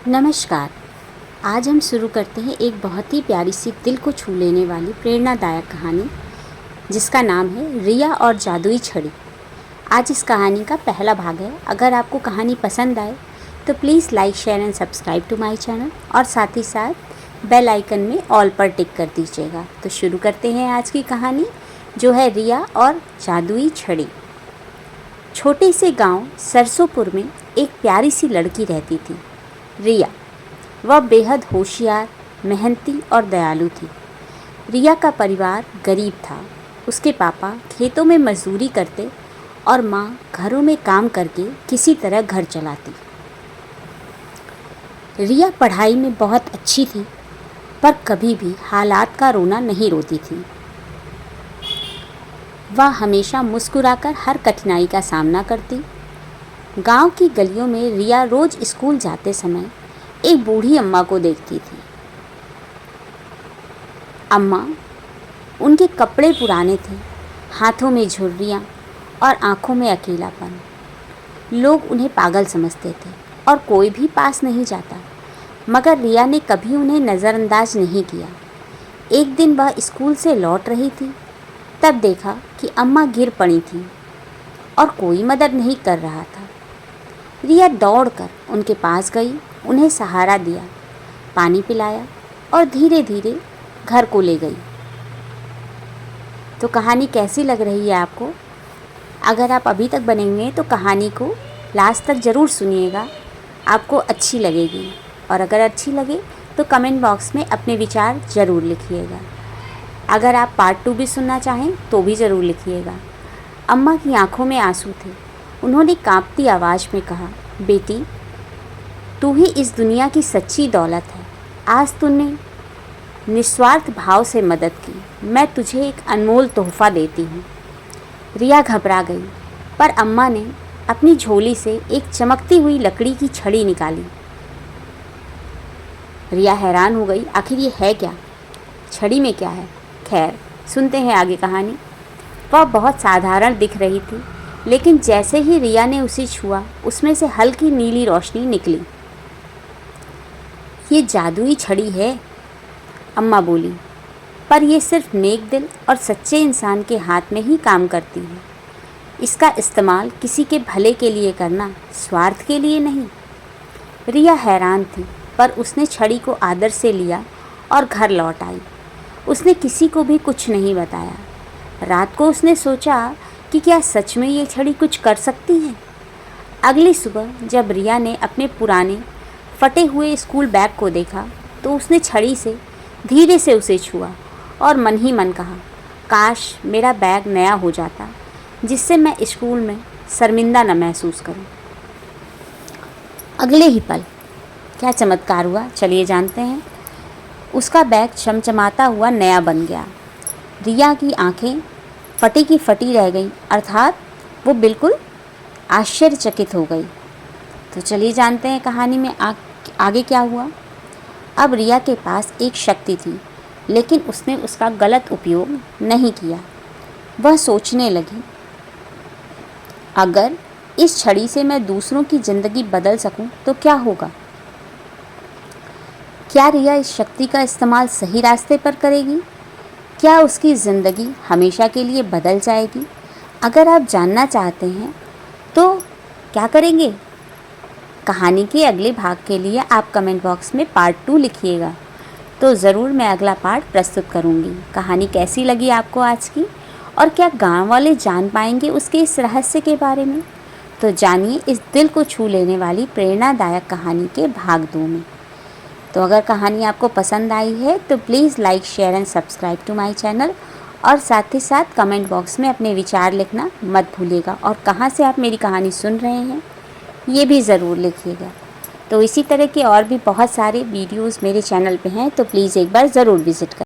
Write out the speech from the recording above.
नमस्कार। आज हम शुरू करते हैं एक बहुत ही प्यारी सी दिल को छू लेने वाली प्रेरणादायक कहानी जिसका नाम है रिया और जादुई छड़ी। आज इस कहानी का पहला भाग है। अगर आपको कहानी पसंद आए तो please like share and subscribe to my channel और साथ ही साथ बेल आइकन में ऑल पर टिक कर दीजिएगा। तो शुरू करते हैं आज की कहानी जो है रिया और जादुई छड़ी। छोटे से गांव सरसोपुर में एक प्यारी सी लड़की रहती थी, रिया। वह बेहद होशियार, मेहनती और दयालु थी। रिया का परिवार गरीब था। उसके पापा खेतों में मजदूरी करते और माँ घरों में काम करके किसी तरह घर चलाती। रिया पढ़ाई में बहुत अच्छी थी, पर कभी भी हालात का रोना नहीं रोती थी। वह हमेशा मुस्कुराकर हर कठिनाई का सामना करती। गांव की गलियों में रिया रोज स्कूल जाते समय एक बूढ़ी अम्मा को देखती थी। अम्मा, उनके कपड़े पुराने थे, हाथों में झुर्रियाँ और आंखों में अकेलापन। लोग उन्हें पागल समझते थे और कोई भी पास नहीं जाता, मगर रिया ने कभी उन्हें नज़रअंदाज नहीं किया। एक दिन वह स्कूल से लौट रही थी, तब देखा कि अम्मा गिर पड़ी थी और कोई मदद नहीं कर रहा था। रिया दौड़कर उनके पास गई, उन्हें सहारा दिया, पानी पिलाया और धीरे धीरे घर को ले गई। तो कहानी कैसी लग रही है आपको? अगर आप अभी तक बनेंगे तो कहानी को लास्ट तक ज़रूर सुनिएगा, आपको अच्छी लगेगी। और अगर अच्छी लगे तो कमेंट बॉक्स में अपने विचार ज़रूर लिखिएगा। अगर आप पार्ट 2 भी सुनना चाहें तो भी ज़रूर लिखिएगा। अम्मा की आंखों में आंसू थे। उन्होंने कांपती आवाज़ में कहा, बेटी, तू ही इस दुनिया की सच्ची दौलत है। आज तूने निस्वार्थ भाव से मदद की, मैं तुझे एक अनमोल तोहफ़ा देती हूँ। रिया घबरा गई, पर अम्मा ने अपनी झोली से एक चमकती हुई लकड़ी की छड़ी निकाली। रिया हैरान हो गई, आखिर ये है क्या? छड़ी में क्या है? खैर, सुनते हैं आगे कहानी। वह बहुत साधारण दिख रही थी, लेकिन जैसे ही रिया ने उसे छुआ, उसमें से हल्की नीली रोशनी निकली। ये जादुई छड़ी है, अम्मा बोली, पर यह सिर्फ नेक दिल और सच्चे इंसान के हाथ में ही काम करती है। इसका इस्तेमाल किसी के भले के लिए करना, स्वार्थ के लिए नहीं। रिया हैरान थी, पर उसने छड़ी को आदर से लिया और घर लौट आई। उसने किसी को भी कुछ नहीं बताया। रात को उसने सोचा कि क्या सच में ये छड़ी कुछ कर सकती है। अगली सुबह जब रिया ने अपने पुराने फटे हुए स्कूल बैग को देखा तो उसने छड़ी से धीरे से उसे छुआ और मन ही मन कहा, काश मेरा बैग नया हो जाता, जिससे मैं स्कूल में शर्मिंदा न महसूस करूं। अगले ही पल क्या चमत्कार हुआ, चलिए जानते हैं। उसका बैग चमचमाता हुआ नया बन गया। रिया की आंखें फटी की फटी रह गई, अर्थात वो बिल्कुल आश्चर्यचकित हो गई। तो चलिए जानते हैं कहानी में आगे क्या हुआ। अब रिया के पास एक शक्ति थी, लेकिन उसने उसका गलत उपयोग नहीं किया। वह सोचने लगी, अगर इस छड़ी से मैं दूसरों की ज़िंदगी बदल सकूं तो क्या होगा? क्या रिया इस शक्ति का इस्तेमाल सही रास्ते पर करेगी? क्या उसकी ज़िंदगी हमेशा के लिए बदल जाएगी? अगर आप जानना चाहते हैं तो क्या करेंगे? कहानी के अगले भाग के लिए आप कमेंट बॉक्स में पार्ट 2 लिखिएगा, तो ज़रूर मैं अगला पार्ट प्रस्तुत करूँगी। कहानी कैसी लगी आपको आज की, और क्या गांव वाले जान पाएंगे उसके इस रहस्य के बारे में? तो जानिए इस दिल को छू लेने वाली प्रेरणादायक कहानी के भाग 2 में। तो अगर कहानी आपको पसंद आई है तो please like share and subscribe to my channel, और साथ ही साथ कमेंट बॉक्स में अपने विचार लिखना मत भूलिएगा। और कहाँ से आप मेरी कहानी सुन रहे हैं ये भी ज़रूर लिखिएगा। तो इसी तरह के और भी बहुत सारे वीडियोस मेरे चैनल पे हैं, तो प्लीज़ एक बार ज़रूर विज़िट करें।